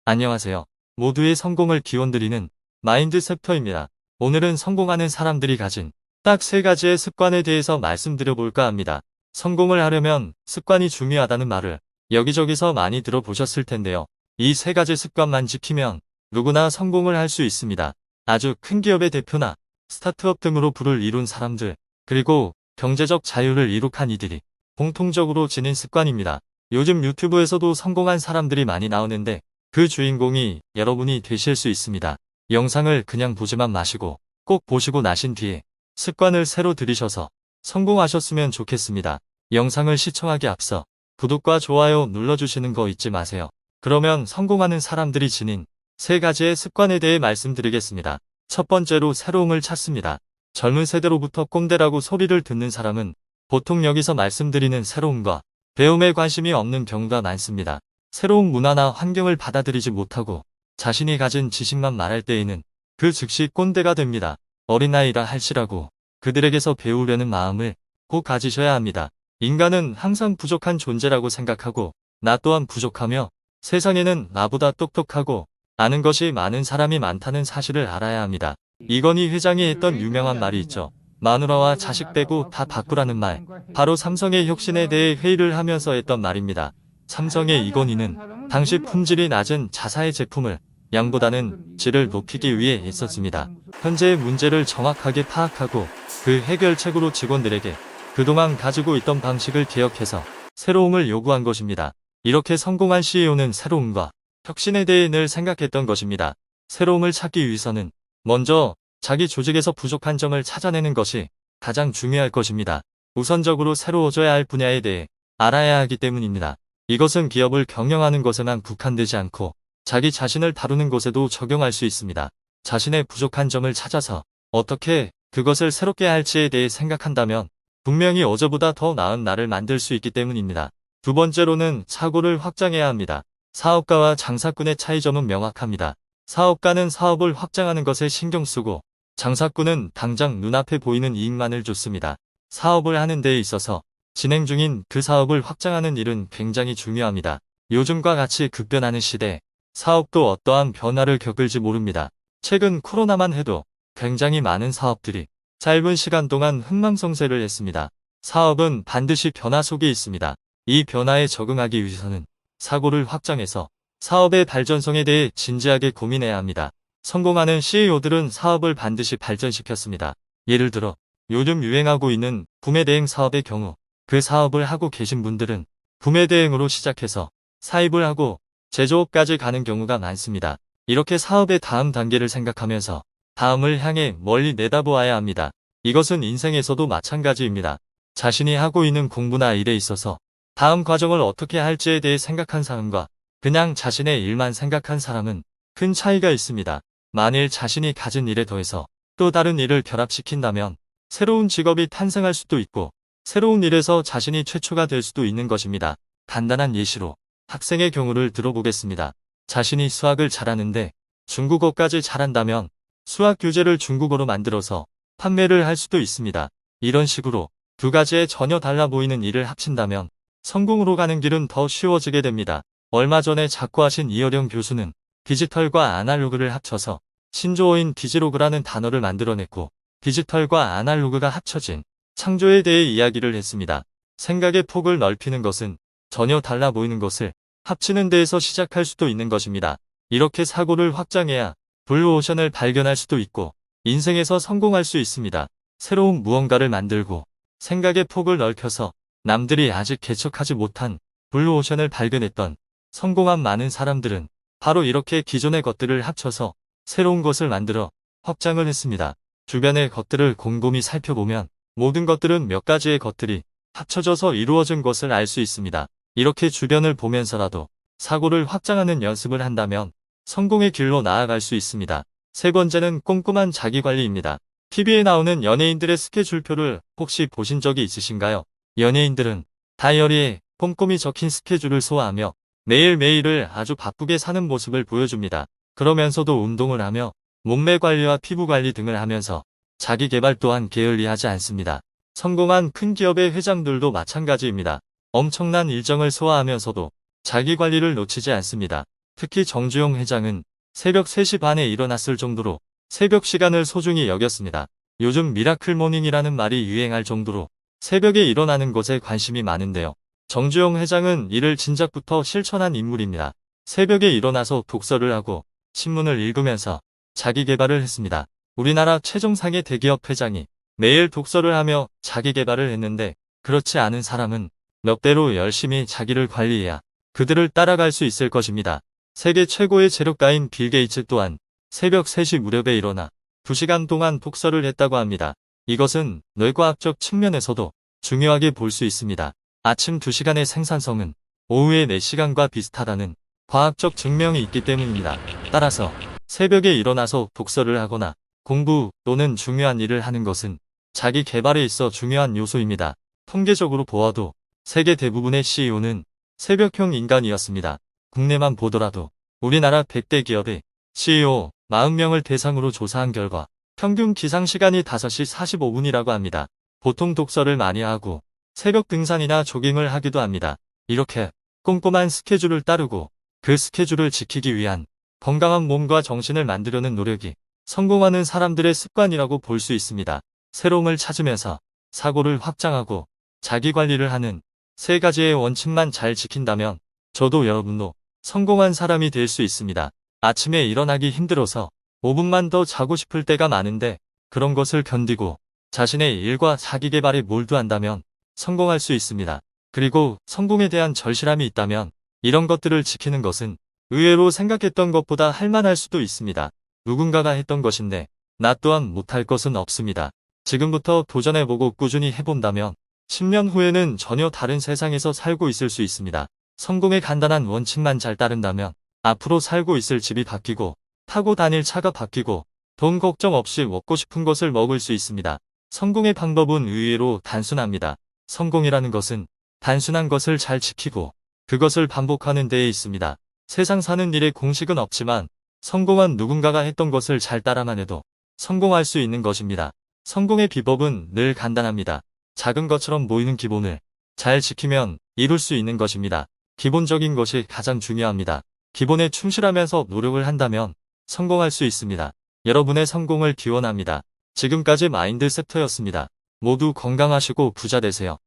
안녕하세요. 모두의 성공을 기원드리는 마인드셉터입니다. 오늘은 성공하는 사람들이 가진 딱 3가지의 습관에 대해서 말씀드려볼까 합니다. 성공을 하려면 습관이 중요하다는 말을 여기저기서 많이 들어보셨을 텐데요. 이 3가지 습관만 지키면 누구나 성공을 할 수 있습니다. 아주 큰 기업의 대표나 스타트업 등으로 부를 이룬 사람들, 그리고 경제적 자유를 이룩한 이들이 공통적으로 지닌 습관입니다. 요즘 유튜브에서도 성공한 사람들이 많이 나오는데 그 주인공이 여러분이 되실 수 있습니다. 영상을 그냥 보지만 마시고 꼭 보시고 나신 뒤에 습관을 새로 들이셔서 성공하셨으면 좋겠습니다. 영상을 시청하기 앞서 구독과 좋아요 눌러주시는 거 잊지 마세요. 그러면 성공하는 사람들이 지닌 3가지의 습관에 대해 말씀드리겠습니다. 첫 번째로 새로움을 찾습니다. 젊은 세대로부터 꼰대라고 소리를 듣는 사람은 보통 여기서 말씀드리는 새로움과 배움에 관심이 없는 경우가 많습니다. 새로운 문화나 환경을 받아들이지 못하고 자신이 가진 지식만 말할 때에는 그 즉시 꼰대가 됩니다. 어린아이라 할지라고 그들에게서 배우려는 마음을 꼭 가지셔야 합니다. 인간은 항상 부족한 존재라고 생각하고 나 또한 부족하며 세상에는 나보다 똑똑하고 아는 것이 많은 사람이 많다는 사실을 알아야 합니다. 이건희 회장이 했던 유명한 말이 있죠. 마누라와 자식 빼고 다 바꾸라는 말. 바로 삼성의 혁신에 대해 회의를 하면서 했던 말입니다. 삼성의 이건희는 당시 품질이 낮은 자사의 제품을 양보다는 질을 높이기 위해 애썼습니다. 현재의 문제를 정확하게 파악하고 그 해결책으로 직원들에게 그동안 가지고 있던 방식을 개혁해서 새로움을 요구한 것입니다. 이렇게 성공한 CEO는 새로움과 혁신에 대해 늘 생각했던 것입니다. 새로움을 찾기 위해서는 먼저 자기 조직에서 부족한 점을 찾아내는 것이 가장 중요할 것입니다. 우선적으로 새로워져야 할 분야에 대해 알아야 하기 때문입니다. 이것은 기업을 경영하는 것에만 국한되지 않고 자기 자신을 다루는 곳에도 적용할 수 있습니다. 자신의 부족한 점을 찾아서 어떻게 그것을 새롭게 할지에 대해 생각한다면 분명히 어제보다 더 나은 나를 만들 수 있기 때문입니다. 두 번째로는 사고를 확장해야 합니다. 사업가와 장사꾼의 차이점은 명확합니다. 사업가는 사업을 확장하는 것에 신경 쓰고 장사꾼은 당장 눈앞에 보이는 이익만을 쫓습니다. 사업을 하는 데에 있어서 진행 중인 그 사업을 확장하는 일은 굉장히 중요합니다. 요즘과 같이 급변하는 시대, 사업도 어떠한 변화를 겪을지 모릅니다. 최근 코로나만 해도 굉장히 많은 사업들이 짧은 시간 동안 흥망성쇠를 했습니다. 사업은 반드시 변화 속에 있습니다. 이 변화에 적응하기 위해서는 사고를 확장해서 사업의 발전성에 대해 진지하게 고민해야 합니다. 성공하는 CEO들은 사업을 반드시 발전시켰습니다. 예를 들어 요즘 유행하고 있는 구매대행 사업의 경우 그 사업을 하고 계신 분들은 구매대행으로 시작해서 사입을 하고 제조업까지 가는 경우가 많습니다. 이렇게 사업의 다음 단계를 생각하면서 다음을 향해 멀리 내다보아야 합니다. 이것은 인생에서도 마찬가지입니다. 자신이 하고 있는 공부나 일에 있어서 다음 과정을 어떻게 할지에 대해 생각한 사람과 그냥 자신의 일만 생각한 사람은 큰 차이가 있습니다. 만일 자신이 가진 일에 더해서 또 다른 일을 결합시킨다면 새로운 직업이 탄생할 수도 있고 새로운 일에서 자신이 최초가 될 수도 있는 것입니다. 간단한 예시로 학생의 경우를 들어보겠습니다. 자신이 수학을 잘하는데 중국어까지 잘한다면 수학 교재를 중국어로 만들어서 판매를 할 수도 있습니다. 이런 식으로 두 가지의 전혀 달라 보이는 일을 합친다면 성공으로 가는 길은 더 쉬워지게 됩니다. 얼마 전에 작고하신 이어령 교수는 디지털과 아날로그를 합쳐서 신조어인 디지로그라는 단어를 만들어냈고 디지털과 아날로그가 합쳐진 창조에 대해 이야기를 했습니다. 생각의 폭을 넓히는 것은 전혀 달라 보이는 것을 합치는 데에서 시작할 수도 있는 것입니다. 이렇게 사고를 확장해야 블루오션을 발견할 수도 있고 인생에서 성공할 수 있습니다. 새로운 무언가를 만들고 생각의 폭을 넓혀서 남들이 아직 개척하지 못한 블루오션을 발견했던 성공한 많은 사람들은 바로 이렇게 기존의 것들을 합쳐서 새로운 것을 만들어 확장을 했습니다. 주변의 것들을 곰곰이 살펴보면 모든 것들은 몇 가지의 것들이 합쳐져서 이루어진 것을 알 수 있습니다. 이렇게 주변을 보면서라도 사고를 확장하는 연습을 한다면 성공의 길로 나아갈 수 있습니다. 세 번째는 꼼꼼한 자기관리입니다. TV에 나오는 연예인들의 스케줄표를 혹시 보신 적이 있으신가요? 연예인들은 다이어리에 꼼꼼히 적힌 스케줄을 소화하며 매일매일을 아주 바쁘게 사는 모습을 보여줍니다. 그러면서도 운동을 하며 몸매 관리와 피부 관리 등을 하면서 자기 개발 또한 게을리하지 않습니다. 성공한 큰 기업의 회장들도 마찬가지입니다. 엄청난 일정을 소화하면서도 자기 관리를 놓치지 않습니다. 특히 정주영 회장은 새벽 3시 반에 일어났을 정도로 새벽 시간을 소중히 여겼습니다. 요즘 미라클 모닝이라는 말이 유행할 정도로 새벽에 일어나는 것에 관심이 많은데요. 정주영 회장은 이를 진작부터 실천한 인물입니다. 새벽에 일어나서 독서를 하고 신문을 읽으면서 자기 개발을 했습니다. 우리나라 최정상의 대기업 회장이 매일 독서를 하며 자기 개발을 했는데 그렇지 않은 사람은 몇 배로 열심히 자기를 관리해야 그들을 따라갈 수 있을 것입니다. 세계 최고의 재력가인 빌 게이츠 또한 새벽 3시 무렵에 일어나 2시간 동안 독서를 했다고 합니다. 이것은 뇌과학적 측면에서도 중요하게 볼 수 있습니다. 아침 2시간의 생산성은 오후의 4시간과 비슷하다는 과학적 증명이 있기 때문입니다. 따라서 새벽에 일어나서 독서를 하거나 공부 또는 중요한 일을 하는 것은 자기 개발에 있어 중요한 요소입니다. 통계적으로 보아도 세계 대부분의 CEO는 새벽형 인간이었습니다. 국내만 보더라도 우리나라 100대 기업의 CEO 40명을 대상으로 조사한 결과 평균 기상시간이 5시 45분이라고 합니다. 보통 독서를 많이 하고 새벽 등산이나 조깅을 하기도 합니다. 이렇게 꼼꼼한 스케줄을 따르고 그 스케줄을 지키기 위한 건강한 몸과 정신을 만들려는 노력이 성공하는 사람들의 습관이라고 볼 수 있습니다. 새로움을 찾으면서 사고를 확장하고 자기 관리를 하는 3가지의 원칙만 잘 지킨다면 저도 여러분도 성공한 사람이 될 수 있습니다. 아침에 일어나기 힘들어서 5분만 더 자고 싶을 때가 많은데 그런 것을 견디고 자신의 일과 자기 개발에 몰두한다면 성공할 수 있습니다. 그리고 성공에 대한 절실함이 있다면 이런 것들을 지키는 것은 의외로 생각했던 것보다 할만할 수도 있습니다. 누군가가 했던 것인데 나 또한 못할 것은 없습니다. 지금부터 도전해보고 꾸준히 해본다면 10년 후에는 전혀 다른 세상에서 살고 있을 수 있습니다. 성공의 간단한 원칙만 잘 따른다면 앞으로 살고 있을 집이 바뀌고 타고 다닐 차가 바뀌고 돈 걱정 없이 먹고 싶은 것을 먹을 수 있습니다. 성공의 방법은 의외로 단순합니다. 성공이라는 것은 단순한 것을 잘 지키고 그것을 반복하는 데에 있습니다. 세상 사는 일에 공식은 없지만 성공한 누군가가 했던 것을 잘 따라만 해도 성공할 수 있는 것입니다. 성공의 비법은 늘 간단합니다. 작은 것처럼 보이는 기본을 잘 지키면 이룰 수 있는 것입니다. 기본적인 것이 가장 중요합니다. 기본에 충실하면서 노력을 한다면 성공할 수 있습니다. 여러분의 성공을 기원합니다. 지금까지 마인드셉터였습니다. 모두 건강하시고 부자 되세요.